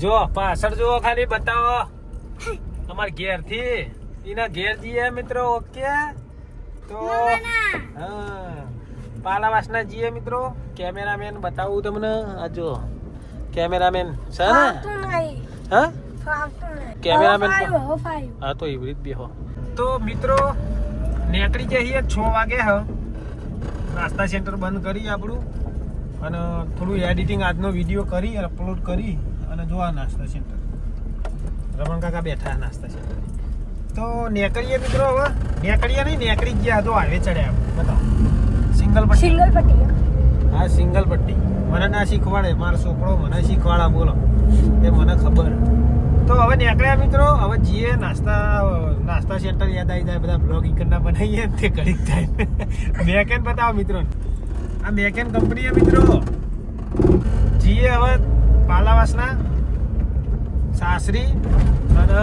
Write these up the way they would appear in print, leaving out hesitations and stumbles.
જો પાછળ જો ખાલી બતાવો અમાર ઘેર થી એના ઘેર જઈએ મિત્રો. ઓકે તો હા પાલાવાસના જઈએ મિત્રો. કેમેરામેન બતાવું તમને. આ જો કેમેરામેન છે ને. હા કેમેરામેન હા તો એવી રીત બેહો. તો મિત્રો નીકળી જઈએ 6 વાગે. હ નાસ્તા સેન્ટર બંધ કરી આપણું અને થોડું એડિટિંગ આજનો વિડીયો કરી અપલોડ કરી અને જો આ નાસ્તા સેન્ટર રમણ કાકા બેઠા નાસ્તા સેન્ટર. તો નીકળીએ મિત્રો. હવે નીકળીએ નહીં નીકળી ગયા. તો હાઈવે ચડ્યા બતાવો. સિંગલ પટ્ટી. હા સિંગલ પટ્ટી મને ના શીખવાડે. મારો છોકરો મને શીખવાડા. બોલો એ મને ખબર. તો હવે નીકળ્યા મિત્રો. હવે જઈએ નાસ્તા સેન્ટર. યાદ આવી જાય બધા બ્લોગ ઈકરના બનાવીએ તે ઘડીક થાય. મેકેન બતાવો મિત્રો. આ મેકેન કંપની મિત્રો. જઈએ હવે પાલાવાસના સાસરી અને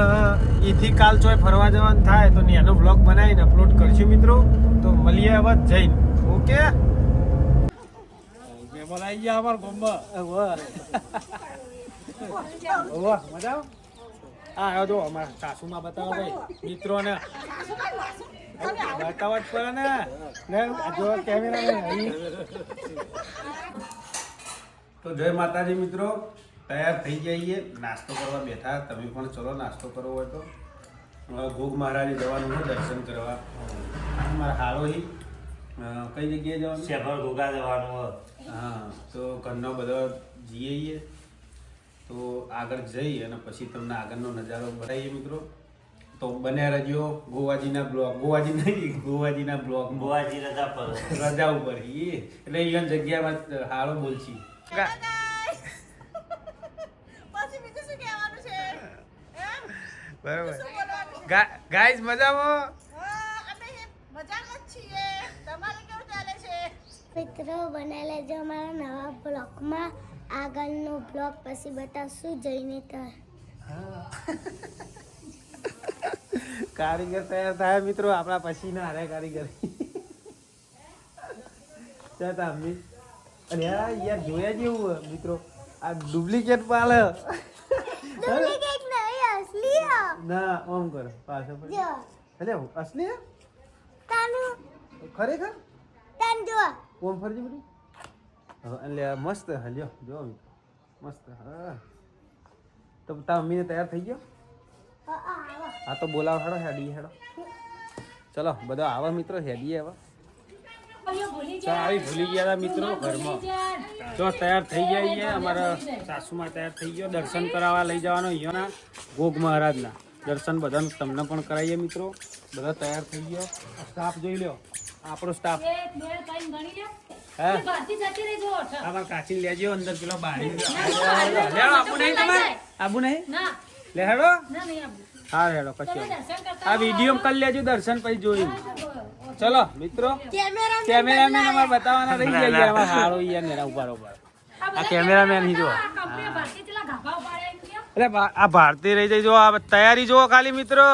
એથી કાલ ચોય ફરવા જવાનું થાય તો એનો બ્લોગ બનાવીને અપલોડ કરશું મિત્રો. તો મળીએ હવે જઈને. ઓકે બોલાઈ ગયા અમાર ગોમ્બા. મજા હા આવ્યો. જો અમારા સાસુમાં બતાવો ભાઈ મિત્રોને બતાવવા જ પડે ને. જો કેમેરા. તો જય માતાજી મિત્રો. તૈયાર થઈ જઈએ. નાસ્તો કરવા બેઠા. તમે પણ ચલો નાસ્તો કરવો હોય તો. ઘોઘ મહારાજે જવાનું છે દર્શન કરવા. મારા હારોહી કઈ જગ્યાએ જવાનું? શેફર ઘોઘા જવાનું. હા તો ઘરનો બધો જઈએ. તો આગળ જઈ અને પછી તમને આગળનો નજારો બતાવીએ મિત્રો. તો બન્યા રહેજો ગોવાજીના બ્લોગ. ગોવાજી નહીં ગોવાજીના બ્લોગ. ગોવાજી રજા પર રજા ઉપર એટલે એ જગ્યામાં હારો બોલછી. બરોબર ગાઈઝ મજામાં? મિત્રો બને લેજો અમારા નવા બ્લોગમાં. આગળનો બ્લોગ પછી બતાવશું જઈને. તો કારીગર તૈયાર થાય મિત્રો. આપણા પછી ના હારે કારીગર. અને યાર જોયા જેવું મિત્રો. આ ડુપ્લિકેટ પાલે ના ઓમ કરો પાછો એટલે અસલી ખરેખર ઓમ ફરજી બધું. એટલે મસ્ત હલ્યો જો મસ્ત. હા તો તાર મમ્મીને તૈયાર થઈ ગયો. હા તો બોલાવ હેડો. હેડો ચલો બધા આવા મિત્રો. હેડીએ હવે. ભૂલી ગયા હતા મિત્રો ઘરમાં. જો તૈયાર થઈ જઈએ. અમારા સાસુમાં તૈયાર થઈ ગયો. દર્શન કરાવવા લઈ જવાનો અહીંયાના ઘોઘ મહારાજના દર્શન બધા તમને પણ કરાવીએ મિત્રો. બધા તૈયાર થઈ ગયો. સ્ટાફ જોઈ લો. આપણો સ્ટાફ કાચી લેજો અંદર. પેલો બારી આબુ નહીં તમારે? આબુ નહીં લે હેડો. હા હેડો પછી આ વિડીયો કરી લેજો દર્શન પછી જોઈ. ચલો મિત્રો કેમેરામેન અમારે બતાવવાના રહી જાય. અમારે હારો યાર મેરા ઉભા આ કેમેરામેન હી જો. એટલે આ ભારતી રહી જાય. જો આ તૈયારી જુઓ ખાલી મિત્રો.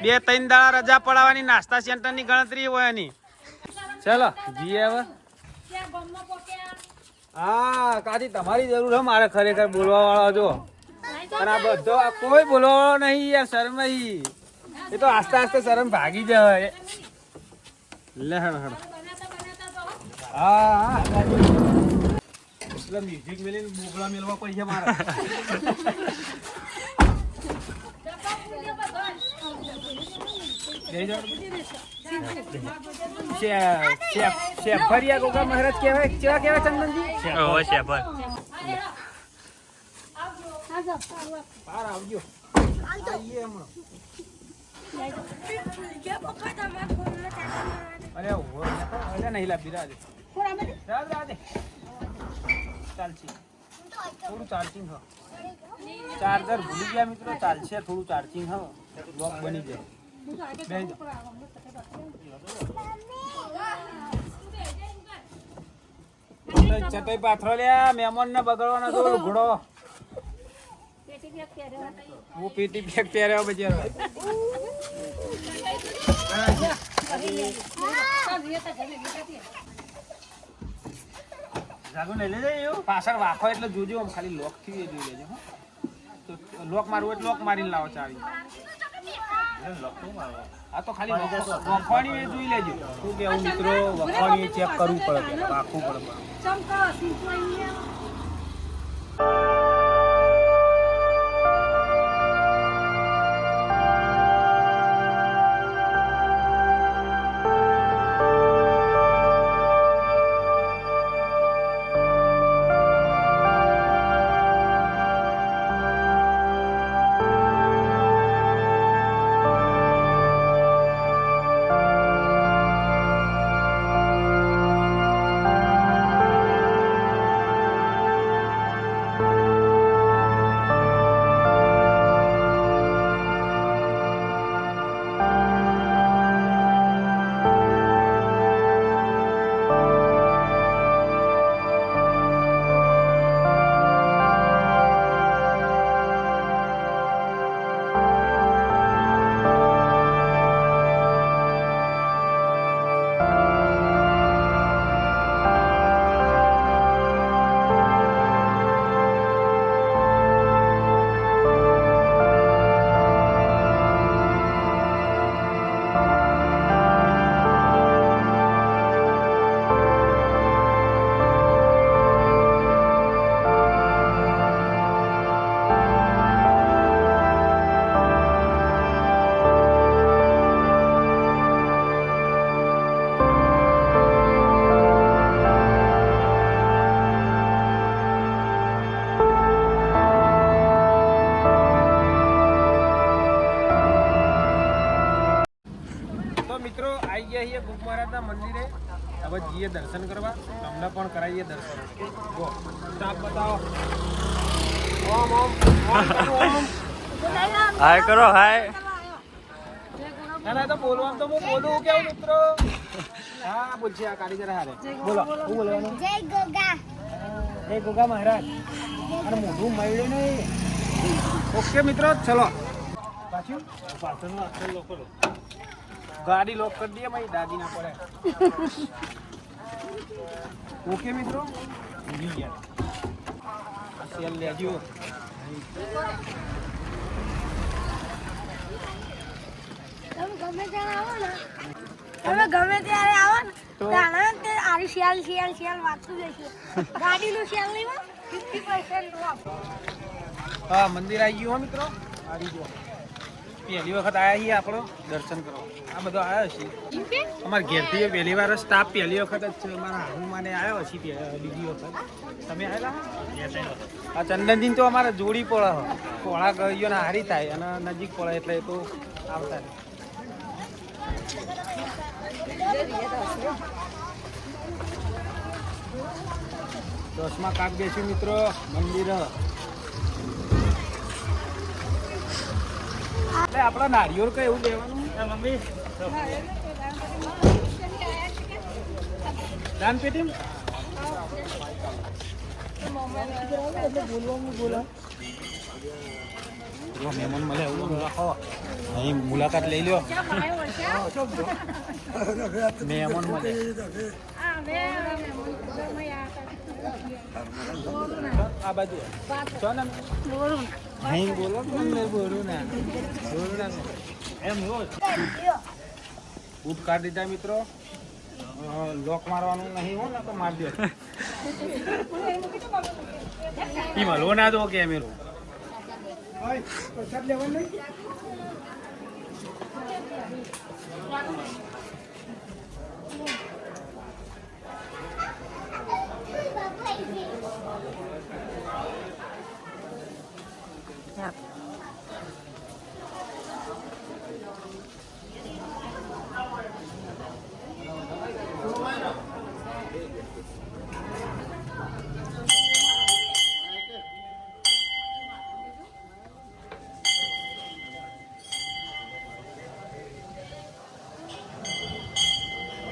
2-3 દાડા રજા પડાવવાની. નાસ્તા સેન્ટરની ગણતરી હોય એની. ચલો જીએ હવે. હા કાજી તમારી જરૂર હે મારે ખરેખર બોલવા વાળો જો. અને આ બધો કોઈ બોલવા વાળો નહીં યાર. શરમ એ તો આસ્તે આસ્તે શરમ ભાગી જાય. લે હેડો. હા મ્યુઝિક મેલીને બોગડા મેલવા પૈસા મારા. શેફરિયા ગોગા મહારાજ કેવાય. કેવા કેવાય ચંદનજી? શેફર. પાર આવજો. આઈએ હમણાં. અરે નહીં લાવી રાજે. ચાલશે થોડું ચાર્જિંગ હ. ચાર્જર ભૂલી ગયા મિત્રો. ચાલશે થોડું ચાર્જિંગ હ. બ્લોક બની જાય. ચટાઈ પાથરો લ્યા. મહેમાન ને બગડવાનો તો ઘોડો. હું પીટી પેક પહેર્યો બજાર. જાગો નહીં લેજો. પાછળ વાખો એટલે જોજો. આમ ખાલી લોક થી જોઈ લેજો. તો લોક મારવું એટલે લોક મારીને લાવો ચાવી. આ તો ખાલી વખવાણી એ જોઈ લેજો. શું કેવું મિત્રો, વખવાણી ચેક કરવું પડે, પેલા રાખવું પડે. મિત્રો આવી ગયા છીએ ગુગ મહારાજના મંદિરે. હવે જઈએ દર્શન કરવા, તમને પણ કરાવીએ દર્શન. જો સ્ટાફ બતાવો. ઓમ ઓમ ઓમ. હાય કરો, હાય. ના તો બોલવાનું તો હું બોલું કેવું મિત્રો. હા બોલશે આ કારીગર હારે. બોલો શું બોલવાનું? જય ગોગા. જય ગોગા મહારાજ. અને મોઢું મળ્યું નહીં. ઓકે મિત્રો ચલો. પાછું પાછળનું આખર લોકો ગાડી લોક કરી દઈએ, ભાઈ દાદી ના પડે. ઓકે મિત્રો, ભૂલી ગયા. સેલ લેજો. તમે ગમે ત્યારે આવો ને તો તે આરી શિયાળ વાગતું જશે. ગાડીનું શિયાળ નહીં હોય 50% ઓફ. હા મંદિર આવી ગયું હો મિત્રો. આવી ગયો. પહેલી વખત આવ્યા છીએ આપણો દર્શન કરવા. આ બધો આવ્યો છે અમારા ઘેરથી પહેલી વાર સ્ટાફ પહેલી વખત જ છે. અમારા હાહુમાને આવ્યો છે બીજી વખત. તમે આવેલા? આ ચંદનજી તો અમારે જોડી પડે. પોળા ગયો ને હારી થાય અને નજીક પડે એટલે તો આવતા નહીં. દસમા કાપ બેસ્યું મિત્રો મંદિર. એટલે આપણા નારિયેળ કઈ એવું લેવાનું મમ્મી દાન પેટી મહેમાન મળે એવું રાખો. અહીં મુલાકાત લઈ લો. મહેમાન મળે આ બાજુ છો ને અહીં બોલો બોલું ના એમ બૂટ કાઢી દીધા મિત્રો. લોક મારવાનું નહીં હો ને તો માર દો. એમાં લો ના દો કેમેરો.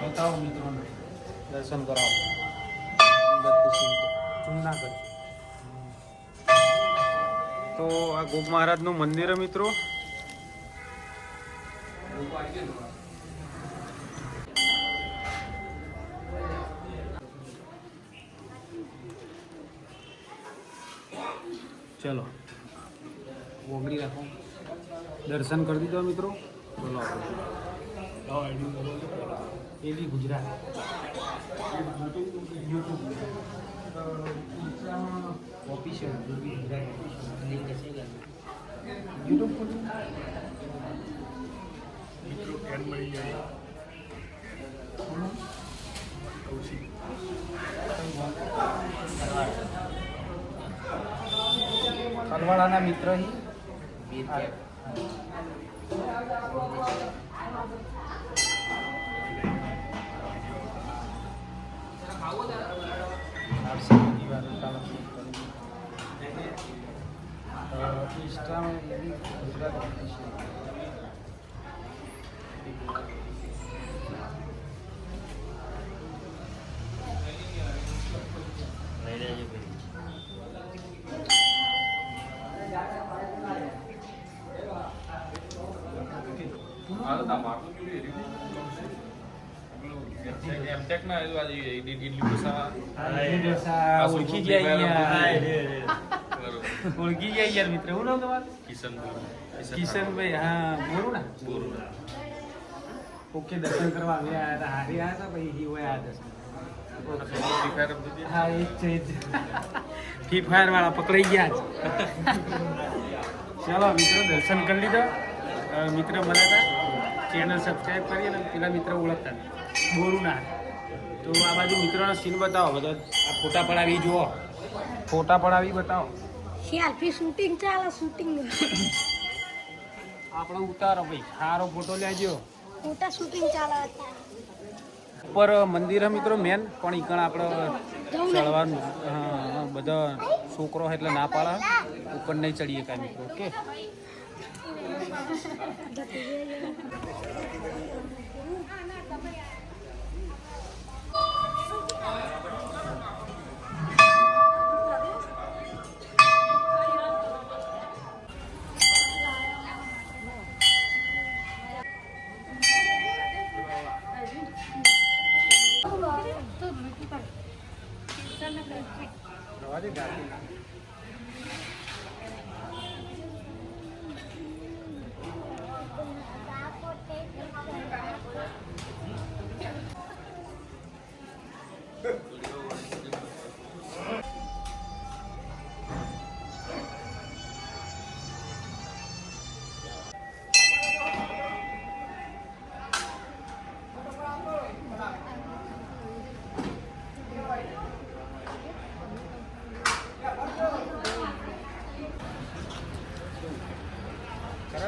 બતાવો મિત્રોને દર્શન કરાવો. જૂનાગઢ તો આ ગોગ મહારાજનું મંદિર મિત્રો. ચલો ઓગળી રાખો. દર્શન કરી દીધો મિત્રો. બોલો એવી ગુજરાત યુટ્યુબ ઓફિશિયલ યુટ્યુબ ખલવાળાના મિત્ર ઓળખી ગયા યાર મિત્ર. શું નામ તમારું? કિશનભાઈ. હા, બોરું ને. ઓકે, દર્શન કરવા આવ્યા હતા. હારી આવ્યા હતા પછી હોય આ દર્શન. હા, એ જ છે. ફ્રી ફાયર વાળા પકડાઈ ગયા છે. ચાલો મિત્રો, દર્શન કરી લીધા. મિત્ર મળ્યા હતા, ચેનલ સબસ્ક્રાઈબ કરી અને પેલા મિત્ર ઓળખતા બોરું ના. તો આ બાજુ મિત્રોનો સીન બતાવો બધા. આ ફોટા પડાવી જુઓ, ફોટા પડાવી બતાવો. સેલ્ફી શૂટિંગ ચાલે. શૂટિંગ આપણે ઉતારો ભાઈ, સારો ફોટો લેજો. ફોટા શૂટિંગ ચાલે. ઉપર મંદિર મિત્રો મેન, પણ ઈકણ આપણે ચડવાનું બધા છોકરો એટલે ના પાડે, ઉપર નહીં ચડીએ કાંઈ મિત્રો. ઓકે,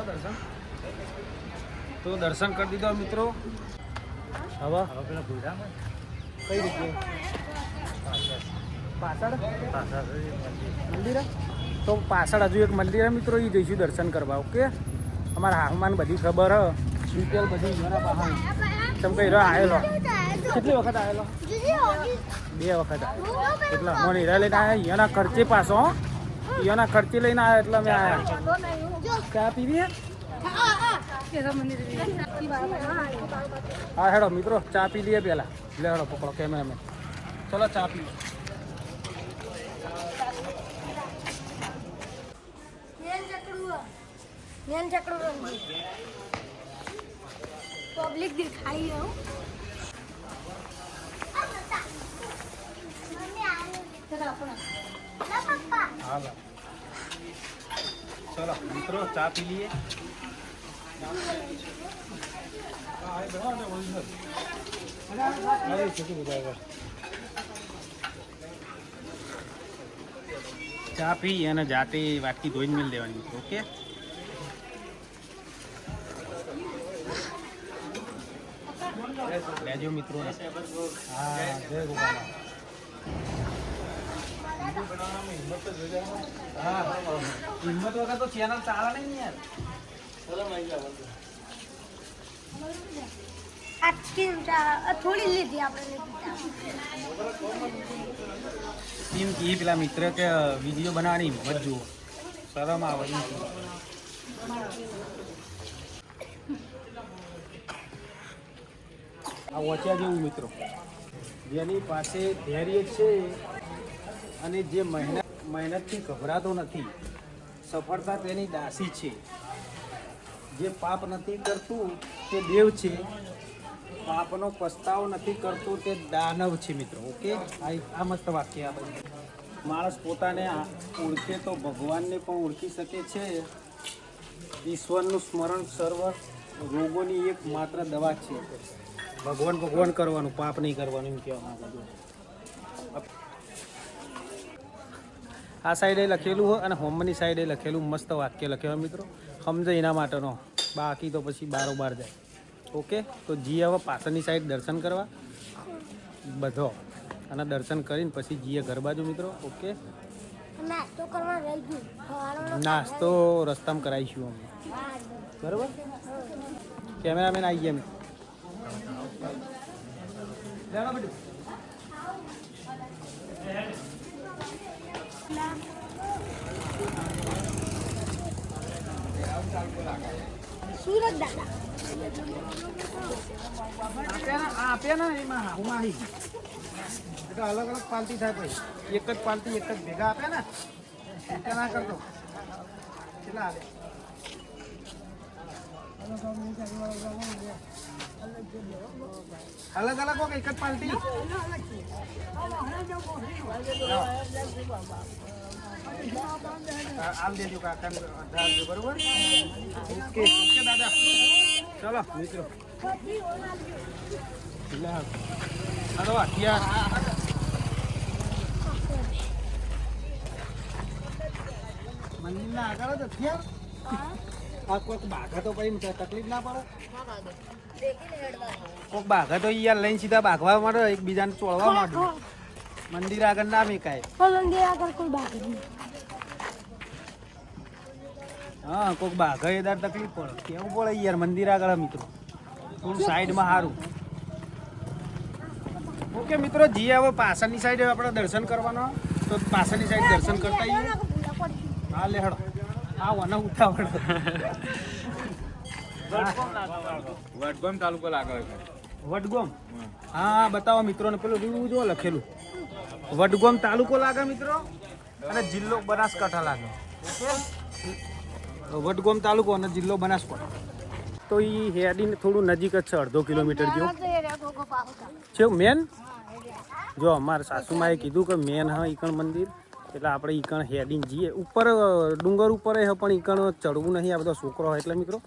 દર્શન તો દર્શન કરી દીધો મિત્રો. હવે પેલા ભૂડા કઈ રીતે પાછળ મંદિર, તો પાછળ હજુ એક મંદિર મિત્રો, એ જઈશું દર્શન કરવા. ઓકે, અમારા હાહમાન બધી ખબર હ, ડિટેલ બધી જોના પાહા. તમે કઈ રહ્યો આવેલો કેટલી વખત આવેલો? 2 વખત આવેલો. એટલા મને હીરા લઈને આવ્યા. એના ખર્ચે પાછો, એના ખર્ચે લઈને આવ્યા એટલે અમે આવ્યા. ચા પીવી? હા હેડો મિત્રો, ચા પી લઈએ પેલા. લે હેડો, પકડો કેમેરામેન. ચલો ચા પી. પબ્લિક દેખાઈ ગયો. ચલો મિત્રો, ચા પી લઈએ. ચા પી અને જાતે વાટકી ધોઈને મેળ દેવાની મિત્રો. ઓકે, લેજો મિત્રો. હા, જય ગોપાલ. હા, હિંમત વગર તો ચેનલ ચાલે નહીં યાર. થોડી લીધી આપણે. એમ કે પેલા મિત્ર કે વિડીયો બનાવવાની હિંમત જુઓ, શરમ આવે. આ વચ્યા જેવું મિત્રો, જેની પાસે ધૈર્ય છે અને જે મહેનતથી ગભરાતો નથી, સફળતા તેની દાસી છે. જે પાપ નથી કરતું તે દેવ છે, પાપનો પસ્તાવો નથી કરતો તે દાનવ છે મિત્રો. ઓકે, આ મસ્ત વાક્ય. આ બધું માણસ પોતાને ઓળખે તો ભગવાનને પણ ઓળખી શકે છે. ઈશ્વરનું સ્મરણ સર્વ રોગોની એક માત્ર દવા છે. ભગવાન ભગવાન કરવાનું, પાપ નહીં કરવાનું એમ કહેવામાં આવે છે. આ સાઈડે લખેલું હોય અને હોમની સાઈડે લખેલું મસ્ત વાક્ય લખેલું મિત્રો, સમજે એના માટેનો. બાકી તો પછી બારોબાર જાય. ઓકે, તો જીએ હવે પાછળની સાઈડ દર્શન કરવા બધો, અને દર્શન કરીને પછી જીએ ઘર બાજુ મિત્રો. ઓકે, નાસ્તો કરવા રહી ગયું. સવારનો નાસ્તો રસ્તામાં કરાવીશું અમે. બરાબર, કેમેરામેન આવી ગયા મિત્રો. લેવા બધું સુરત દાદા આપ્યા ને એમાં હું આવી એટલે અલગ અલગ પાલતી થાય. પછી એક જ પાલતી એક જ ભેગા આપ્યા ને એટલે ના કરતો. કેટલા આવે? અલગ અલગ હો કે એક જ પાલતી? આમ દેજો કાકા, બરોબર. ઓકે ઓકે દાદા, ચલો મિત્રો. હલો હથિયાર મંદિરના આગળ જ હથિયાર. આ કોઈક બાઘા તો પછી તકલીફ ના પડે? કોઈક બાઘા તો યાર લઈને સીધા બાઘવા માંડે, એકબીજાને ચોળવા માંડે. મંદિર આગળ ના મેકાય. મંદિર આગળ કોઈ બાકી નહીં. હા, કોઈક બાઘા એદાર તકલીફ પડે, કેવું પડે યાર. મંદિર આગળ મિત્રો થોડું સાઈડમાં સારું. ઓકે મિત્રો, જીએ હવે પાછળની સાઈડ આપણે દર્શન કરવાનો, તો પાછળની સાઈડ દર્શન કરતા આવીએ. હા લેહડો, હા વના ઉતાવળ. વડગામ તાલુકો લાગે. વડગામ? હા બતાવો મિત્રોને. પેલું રીવું જો લખેલું વડગામ તાલુકો લાગે મિત્રો, અને જિલ્લો બનાસકાંઠા લાગે. ઓકે, વડગામ તાલુકો અને જિલ્લો બનાસકાંઠા. તો એ હેડીને થોડું નજીક જ છે, 1.5 કિલોમીટર જેવું છે. મેન જો અમારા સાસુમાએ કીધું કે મેન હા ઈકણ મંદિર, એટલે આપણે ઈકણ હેડીને જઈએ. ઉપર ડુંગર ઉપર હે પણ ઈકણ ચડવું નહીં, આ બધો છોકરો હોય એટલે મિત્રો.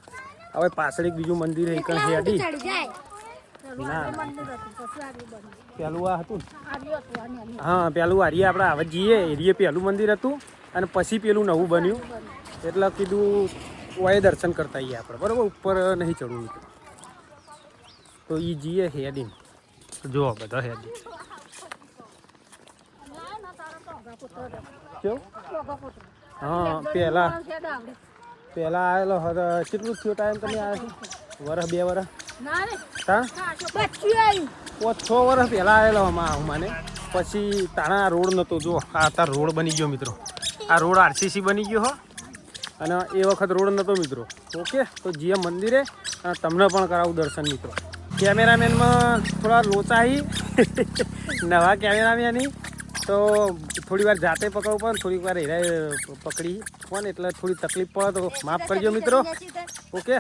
હવે પાછળ એક બીજું મંદિર હે, ઈકણ હેડી. ના પેલું આ હતું. હા, પેલું હારીએ આપણે આવે જઈએ એરિયે પેલું મંદિર હતું, અને પછી પેલું નવું બન્યું. એટલે કીધું ઓય દર્શન કરતા આવીએ આપણે. બરાબર, ઉપર નહીં ચડવું મિત્રો. તો એ જઈએ હેડીને. જુઓ બધા હેડી કેવું. હા, પહેલા આવેલો કેટલું થયો ટાઈમ તમે આવ્યા છો? વર્ષ 2 વર્ષ? હા, 5-6 વર્ષ પહેલા આવેલો મને. પછી તાણા રોડ નહોતો. જો આ તાર રોડ બની ગયો મિત્રો. આ રોડ RCC બની ગયો હો, અને એ વખત રોડ નહોતો મિત્રો. ઓકે, તો જીએ મંદિરે તમને પણ કરાવું દર્શન મિત્રો. કેમેરામેનમાં થોડા લોચાઈ નવા કેમેરામેનની, તો થોડી વાર જાતે પકડવું પડે, થોડીક વાર હેરાય પકડી પણ, એટલે થોડી તકલીફ પડે તો માફ કરજો મિત્રો. ઓકે,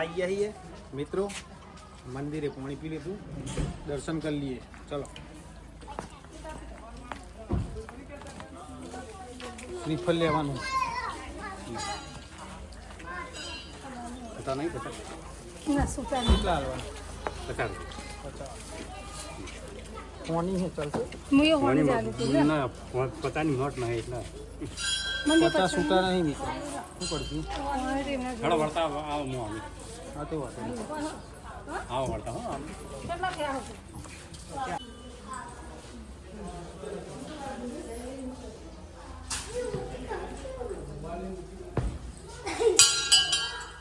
આવી જઈએ મિત્રો મંદિરે. પાણી પી લીધું, દર્શન કરી લઈએ. ચલો, શ્રીફળ લેવાનું. પતા નહીં, પતા કેટલા હાલવાનું? 50. કોની હે ચાલશે ના પતાની નોટ નહીં એટલે પચાસ છૂટા નહીં મિત્રો શું કરશું થોડો વળતા આવો હું આવી હા તો વાત નહીં. આવો વળતા હો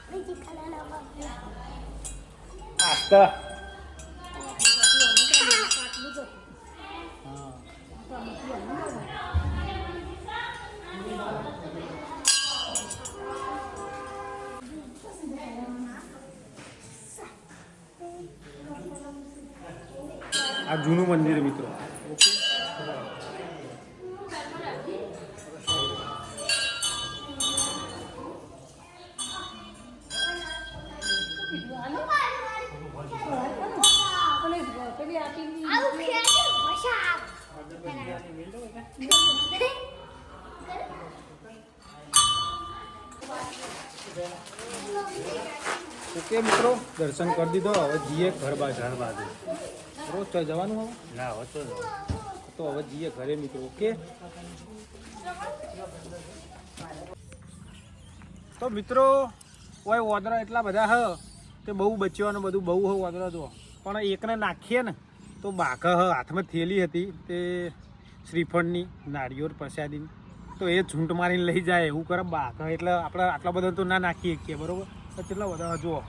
બીજી કલરના બાપુ. આસ્તા આ જૂનું મંદિર મિત્રો આવું ખેંચી વસાવ. ઓકે મિત્રો દર્શન કરી દીધો હવે જઈએ ઘર બાજુ રોજ ચાલ જવાનું હવે ના હોતો તો હવે જઈએ ઘરે મિત્રો ઓકે તો મિત્રો ઓય વાદળા એટલા બધા હ તે બહુ બચ્યો બધું બહુ હ વાદળા જો પણ એકને નાખીએ ને તો બાઘ હાથમાં થેલી હતી તે શ્રીફળની નાળિયેર પ્રસાદીની તો એ ઝૂંટ મારીને લઈ જાય એવું કરે બાઘ એટલે આપણે આટલા બધા તો ના નાખીએ શકીએ બરોબર તો કેટલા બધા જુઓ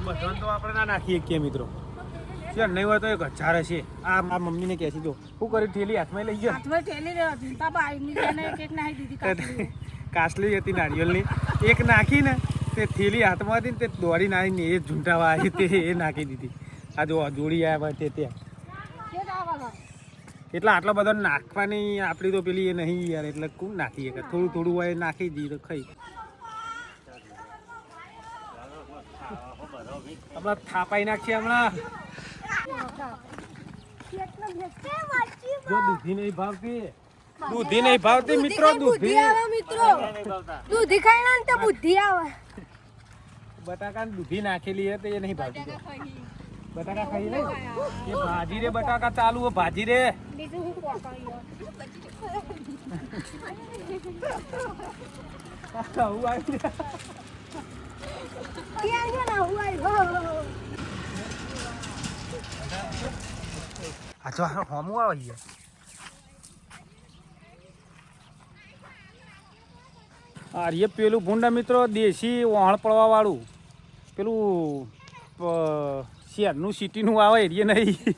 બધા તો આપણે ના નાખીએ શકીએ મિત્રો છે નહીં હોય તો 1000 હશે આ મારા મમ્મીને કહે છે જો શું કર્યું થેલી હાથમાં લઈ ગયો કાસલી હતી નારિયેળની એક નાખીને તે થેલી હાથમાં હતી ને તે દોડીને આવીને એ ઝૂંટાવા આવી તે એ નાખી દીધી આ જો જોડી આવ્યા તે ત્યાં એટલે આટલા બધા નાખવાની આપણી તો પેલી એ નહીં યાર એટલે કોણ નાખીએ કે થોડું થોડું હોય નાખી દઈએ તો ખાઈ આપણા થાપાઈ નાખીએ હમણાં જો દૂધી નહીં ભાવતી મિત્રો દૂધી દૂધી ખાઈ ને તો બુદ્ધિ આવે. બટાકા દૂધી નાખેલી હે તો એ નહીં ભાવતી બટાકા ખાઈ લે એ ભાજી રે બટાકા ચાલુ હે ભાજી રે બીજું હું આવું આવી ક્યાં છે ને હું આવ્યો. આ જો હોમું આવે છે આ રે પેલું ભૂંડા મિત્રો દેશી વહાણ પડવા વાળું પેલું શહેરનું સિટીનું આવે એ નહીં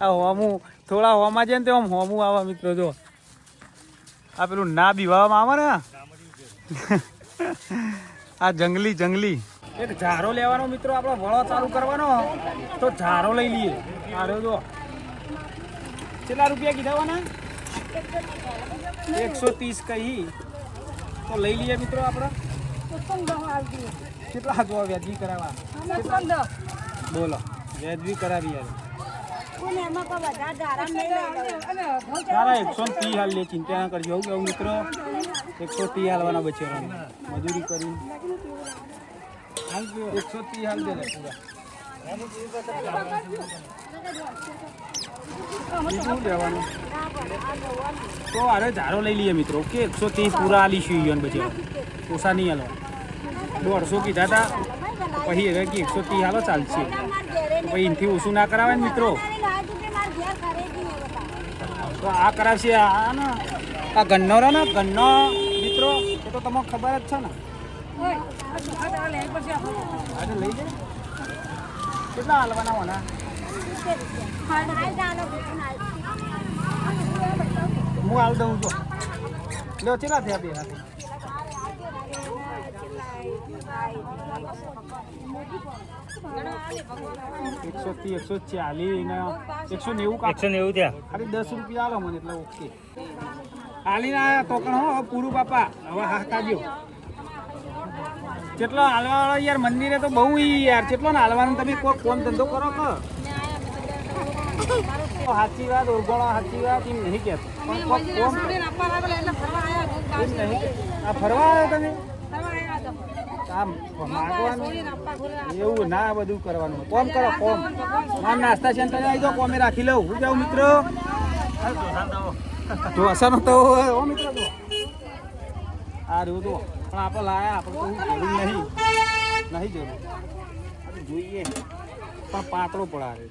આ હોમું થોડા હોમાં છે ને તો આમ હોમું આવે મિત્રો જો આ પેલું ના બીવામાં આવે ને આ જંગલી એક ઝારો લેવાનો મિત્રો આપણે વળો ચાલુ કરવાનો તો ઝારો લઈ લઈએ ઝારો જો કેટલા રૂપિયા કીધા 130 કહી તો લઈ લઈએ મિત્રો આપણે કેટલા જો વ્યાજબી કરાવવા બોલો વ્યાજબી કરાવી યાર સારા 130 હાલ લે ચિંતા ના કરજો કેવું મિત્રો 130 હાલવાના બચેરાને મજૂરી કરી 130 હાલ દે પૂરા બીજું લેવાનું તો અરે ઝારો લઈ લઈએ મિત્રો ઓકે 130 પૂરા આલીશું ઈયોન બચેરા ઓછા નહીં હાલો 150 કીધા હતા પછી હવે કે 130 હાલો ચાલશે પછી એનાથી ઓછું ના કરાવે ને મિત્રો તો આ કરાવશે આ ને આ ગન્નો રે ને ગન્નો મિત્રો એ તો તમને ખબર જ છે ને આજે લઈ જાય કેટલા હાલવાના હોના હું હાલ દઉં છું લો કેટલા થયા બે હાથે 130 140 ને 190 190 થયા ખાલી 10 રૂપિયા આલો મને એટલે ઓકે હાલીને આયા તોકણ હો પૂરું બાપા હવે હા કાઢ્યો કેટલો હાલવા યાર મંદિરે તો બહુ યાર કેટલો ને હાલવાનું તમે કોઈ કોમ ધંધો કરો કે સાચી વાત ઓળગોળો સાચી વાત એમ નહીં કહેતો પણ કોમ એમ નહીં આ ફરવા આવ્યો તમે આમ માંગવાનું એવું ના બધું કરવાનું કોમ કરો કોમ માર નાસ્તા સેન્ટર આવી જાઓ કોમે રાખી લઉં હું જાઉં મિત્રો ઢોસાનો તો ઓ મિત્રો તો આ રહ્યું તો પણ આપણે લાયા આપણે તો જરૂર નહીં જરૂર આપણે જોઈએ પણ પાતળો પડાવે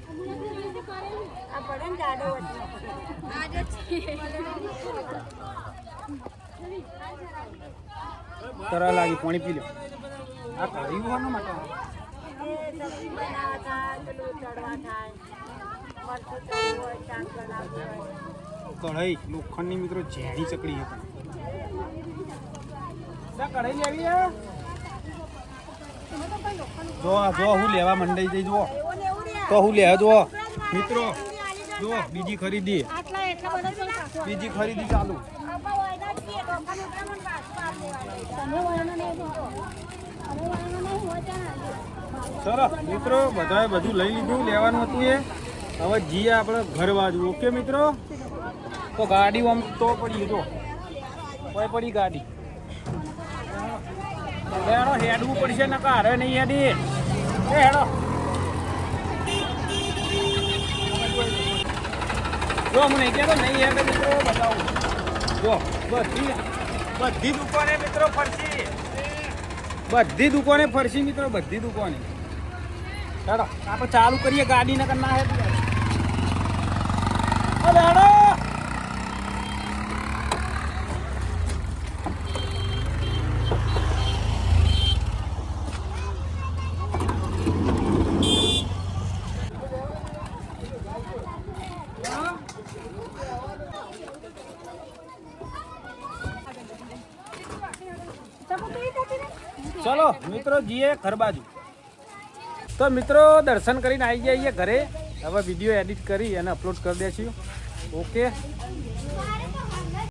તરા લાગી પાણી પી લો આ કર્યું હોવાનું માટે કઢાઈ લોખંડની મિત્રો ઝેરી ચકડી છે કઢાઈ લેવી જો હું લેવા મંડાઈ જઈ જુઓ તો હું લેવા જુઓ મિત્રો જો બીજી ખરીદી ચાલુ ચલો મિત્રો બધાએ બધું લઈ લીધું લેવાનું હતું એ હવે જઈએ આપણે ઘર બાજુ ઓકે મિત્રો તો ગાડી આમ તો પડી જો કોઈ પડી ગાડી હેડો હેડવું પડશે ને કારે નહીં હેડી એ હેડો જો હું નહીં કહેતો નહીં હેડે મિત્રો બતાવું જો બધી દુકાને મિત્રો ફરશી બધી મિત્રો બધી દુકાને હેડો આપણે ચાલુ કરીએ ગાડી ને ના હેડ હેડો ચલો મિત્રો જઈએ ઘર બાજુ તો મિત્રો દર્શન કરીને આવી જઈએ ઘરે હવે વિડીયો એડિટ કરી અને અપલોડ કરી દઈશું ઓકે